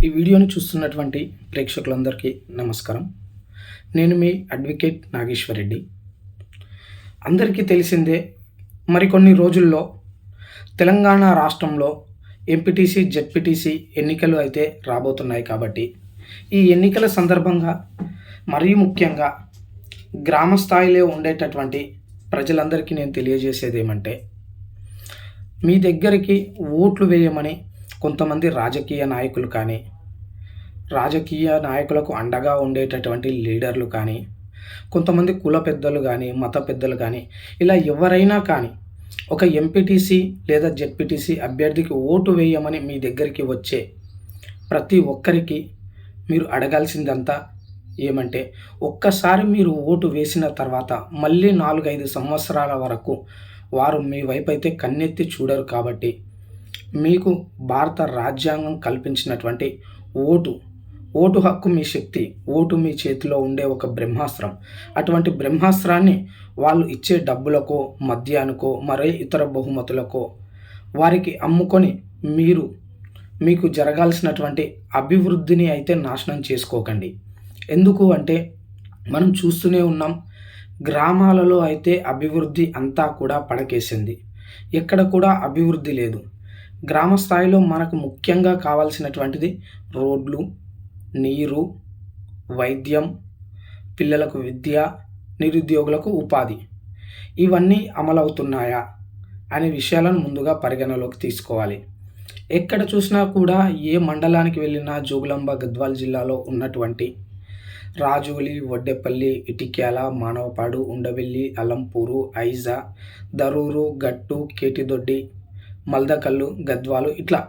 ఈ వీడియోని చూస్తున్నటువంటి ప్రేక్షకులందరికీ నమస్కారం. నేను మీ అడ్వకేట్ నాగేశ్వర్ రెడ్డి. అందరికీ తెలిసిందే, మరికొన్ని రోజుల్లో తెలంగాణ రాష్ట్రంలో ఎంపీటీసీ, జెడ్పీటీసీ ఎన్నికలు అయితే రాబోతున్నాయి. కాబట్టి ఈ ఎన్నికల సందర్భంగా మరీ ముఖ్యంగా గ్రామ స్థాయిలో ఉండేటటువంటి ప్రజలందరికీ నేను తెలియజేసేది ఏమంటే, మీ దగ్గరికి ఓట్లు వేయమని కొంతమంది రాజకీయ నాయకులు కానీ, రాజకీయ నాయకులకు అండగా ఉండేటటువంటి లీడర్లు కానీ, కొంతమంది కుల పెద్దలు కానీ, మత పెద్దలు కానీ, ఇలా ఎవరైనా కానీ ఒక ఎంపీటీసీ లేదా జెడ్పీటీసీ అభ్యర్థికి ఓటు వేయమని మీ దగ్గరికి వచ్చే ప్రతి ఒక్కరికి మీరు అడగాల్సిందంతా ఏమంటే, ఒక్కసారి మీరు ఓటు వేసిన తర్వాత మళ్ళీ 4-5 సంవత్సరాల వరకు వారు మీ వైపు అయితే కన్నెత్తి చూడరు. కాబట్టి మీకు భారత రాజ్యాంగం కల్పించినటువంటి ఓటు హక్కు మీ శక్తి, ఓటు మీ చేతిలో ఉండే ఒక బ్రహ్మాస్త్రం. అటువంటి బ్రహ్మాస్త్రాన్ని వాళ్ళు ఇచ్చే డబ్బులకో, మద్యానికో, మరే ఇతర బహుమతులకో వారికి అమ్ముకొని మీకు జరగాల్సినటువంటి అభివృద్ధిని అయితే నాశనం చేసుకోకండి. ఎందుకు అంటే, మనం చూస్తూనే ఉన్నాం, గ్రామాలలో అయితే అభివృద్ధి అంతా కూడా పడకేసింది. ఎక్కడ కూడా అభివృద్ధి లేదు. గ్రామ స్థాయిలో మనకు ముఖ్యంగా కావాల్సినటువంటిది రోడ్లు, నీరు, వైద్యం, పిల్లలకు విద్య, నిరుద్యోగులకు ఉపాధి. ఇవన్నీ అమలవుతున్నాయా అనే విషయాలను ముందుగా పరిగణలోకి తీసుకోవాలి. ఎక్కడ చూసినా కూడా, ఏ మండలానికి వెళ్ళినా జోగులాంబ, గద్వాల్ జిల్లాలో ఉన్నటువంటి రాజోలి, వడ్డేపల్లి, ఇటిక్యాల, మానవపాడు, ఉండవెల్లి, అలంపూరు, ఐజా, దరూరు, గట్టు, కేటిదొడ్డి, మల్దకల్లు, గద్వాలు, ఇట్లా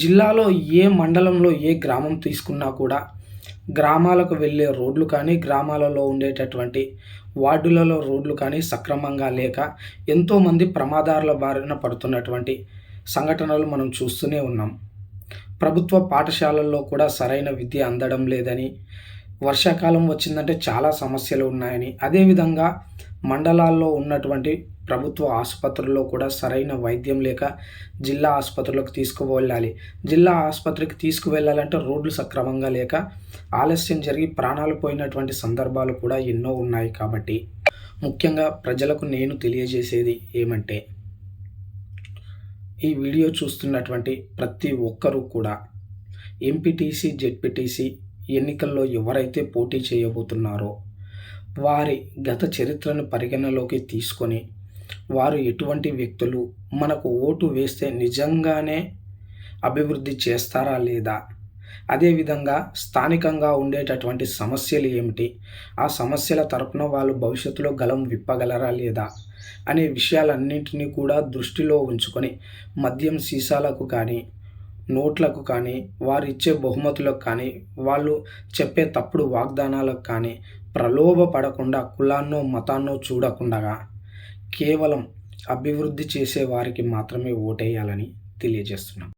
జిల్లాలో ఏ మండలంలో ఏ గ్రామం తీసుకున్నా కూడా గ్రామాలకు వెళ్ళే రోడ్లు కానీ, గ్రామాలలో ఉండేటటువంటి వార్డులలో రోడ్లు కానీ సక్రమంగా లేక ఎంతోమంది ప్రమాదాల బారిన పడుతున్నటువంటి సంఘటనలు మనం చూస్తూనే ఉన్నాం. ప్రభుత్వ పాఠశాలల్లో కూడా సరైన విద్య అందడం లేదని, వర్షాకాలం వచ్చిందంటే చాలా సమస్యలు ఉన్నాయని, అదేవిధంగా మండలాల్లో ఉన్నటువంటి ప్రభుత్వ ఆసుపత్రుల్లో కూడా సరైన వైద్యం లేక జిల్లా ఆసుపత్రులకు తీసుకువెళ్ళాలి. జిల్లా ఆసుపత్రికి తీసుకువెళ్ళాలంటే రోడ్లు సక్రమంగా లేక ఆలస్యం జరిగి ప్రాణాలు పోయినటువంటి సందర్భాలు కూడా ఎన్నో ఉన్నాయి. కాబట్టి ముఖ్యంగా ప్రజలకు నేను తెలియజేసేది ఏమంటే, ఈ వీడియో చూస్తున్నటువంటి ప్రతి ఒక్కరూ కూడా ఎంపీటీసీ, జెడ్పీటీసీ ఎన్నికల్లో ఎవరైతే పోటీ చేయబోతున్నారో వారి గత చరిత్రను పరిగణలోకి తీసుకొని, వారు ఎటువంటి వ్యక్తులు, మనకు ఓటు వేస్తే నిజంగానే అభివృద్ధి చేస్తారా లేదా, అదేవిధంగా స్థానికంగా ఉండేటటువంటి సమస్యలు ఏమిటి, ఆ సమస్యల తరపున వాళ్ళు భవిష్యత్తులో గలం విప్పగలరా లేదా అనే విషయాలన్నింటినీ కూడా దృష్టిలో ఉంచుకొని, మద్యం సీసాలకు కానీ, నోట్లకు కానీ, వారు ఇచ్చే బహుమతులకు కానీ, వాళ్ళు చెప్పే తప్పుడు వాగ్దానాలకు కానీ ప్రలోభపడకుండా, కులాన్నో మతాన్నో చూడకుండా కేవలం అభివృద్ధి చేసే వారికి మాత్రమే ఓటేయాలని తెలియజేస్తున్నాం.